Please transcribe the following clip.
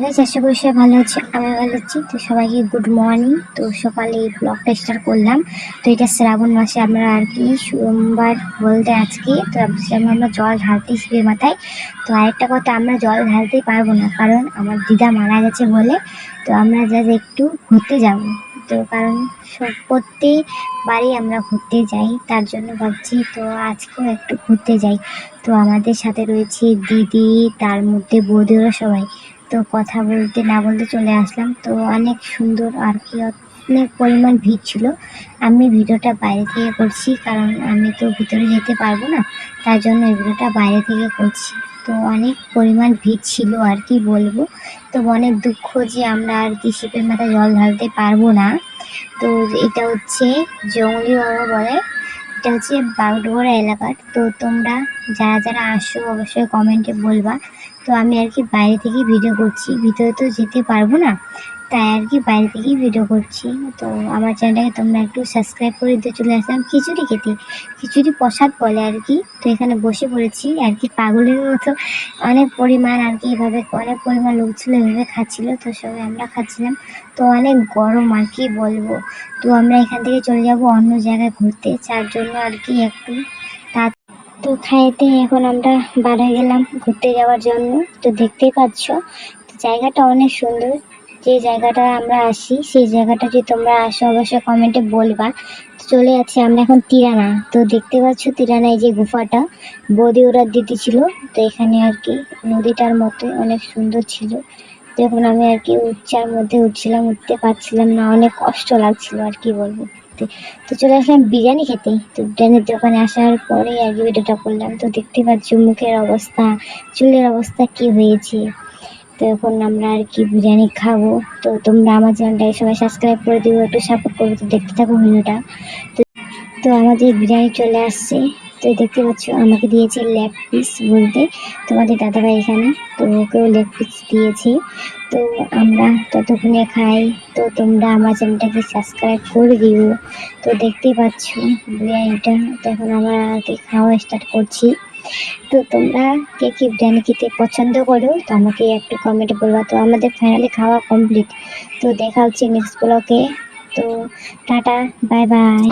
Guys, আশা করি সবাই ভালো আছে। আমি ভালো আছি। তো সবাইকে গুড মর্নিং। তো সকালে এই ব্লগটা স্টার্ট করলাম। তো এটা শ্রাবণ মাসে আমরা আর কি সোমবার বলতে আজকে তো আমরা জল ঢালতে শিবের মাথায়। তো আরেকটা কথা, আমরা জল ঢালতেই পারবো না, কারণ আমার দিদা মারা গেছে বলে। তো আমরা জাস্ট একটু ঘুরতে যাব। তো কারণ প্রত্যেকবারই আমরা ঘুরতে যাই, তার জন্য ভাবছি তো আজকেও একটু ঘুরতে যাই। তো আমাদের সাথে রয়েছে দিদি, তার মধ্যে বৌদিরা সবাই। তো কথা বলতে না বলতে চলে আসলাম। তো অনেক সুন্দর আর কি, অনেক পরিমাণ ভিড় ছিল। আমি ভিডিওটা বাইরে থেকে করছি, কারণ আমি তো ভিতরে যেতে পারবো না, তার জন্য এই ভিডিওটা বাইরে থেকে করছি। তো অনেক পরিমাণ ভিড় ছিল আর কি বলবো। তো অনেক দুঃখ যে আমরা আর কি শিবের মাথায় জল ঢালতে পারবো না। তো এটা হচ্ছে জঙ্গলি বাবা বলে, এটা হচ্ছে বাগডোগরা এলাকার। তো তোমরা যারা যারা আসো অবশ্যই কমেন্টে বলবা। তো আমি আর কি বাইরে থেকেই ভিডিও করছি, ভিতরে তো যেতে পারবো না, তাই আর কি বাইরে থেকেই ভিডিও করছি। তো আমার চ্যানেলটাকে তোমরা একটু সাবস্ক্রাইব করে দিতে। চলে আসলাম খিচুড়ি খেতে, খিচুড়ি প্রসাদ বলে আর কি। তো এখানে বসে পড়েছি আর কি পাগলের মতো। অনেক পরিমাণ আর কি এভাবে অনেক পরিমাণ লোক ছিল, এভাবে খাচ্ছিল। তো সবাই আমরা খাচ্ছিলাম। তো অনেক গরম আর কি বলবো। তো আমরা এখান থেকে চলে যাব অন্য জায়গায় ঘুরতে, যার জন্য আর কি একটু তো খাইতে এখন আমরা বার হয়ে গেলাম ঘুরতে যাওয়ার জন্য। তো দেখতেই পাচ্ছ, তো জায়গাটা অনেক সুন্দর। যে জায়গাটা আমরা আসি সেই জায়গাটা যদি তোমরা আসো অবশ্যই কমেন্টে বলবা। তো চলে যাচ্ছি আমরা এখন তিরানা। তো দেখতে পাচ্ছ তিরানায় যে গুফাটা বৌদি ওরা দিতে ছিল। তো এখানে আর কি নদীটার মতো অনেক সুন্দর ছিল। যখন আমি আর কি উচ্চার মধ্যে উঠছিলাম, উঠতে পারছিলাম না, অনেক কষ্ট লাগছিল আর কি বলবো। তো চলে আসলাম বিরিয়ানি খেতে। তো বিরিয়ানির দোকানে আসার পরে আর কি ভিডিওটা করলাম। তো দেখতে পাচ্ছ মুখের অবস্থা, চুলের অবস্থা কি হয়েছে। তো এখন আমরা আর কি বিরিয়ানি খাবো। তো তোমরা আমার চ্যানেলটাকে সবাই সাবস্ক্রাইব করে দিও, একটু সাপোর্ট করবো। তো দেখতে থাকো ভিডিওটা। তো আমাদের বিরিয়ানি চলে আসছে। তো দেখতে পাচ্ছ আমাকে দিয়েছে লেগ পিস বলতে তোমাদের দাদাভাই এখানে। তো ওকেও লেগ পিস দিয়েছে। তো আমরা ততক্ষণে খাই। তো তোমরা আমার চ্যানেলটাকে সাবস্ক্রাইব করে দিও। তো দেখতেই পাচ্ছ বিরিয়ানিটা। তো এখন আমরা আর কি খাওয়া স্টার্ট করছি। তো তোমরা কে কি বিরিয়ানি খেতে পছন্দ করো তো আমাকে একটু কমেন্টে বলবা। তো আমাদের ফাইনালি খাওয়া কমপ্লিট। তো দেখা হচ্ছে নেক্সট ব্লগে। তো টাটা, বাই বাই।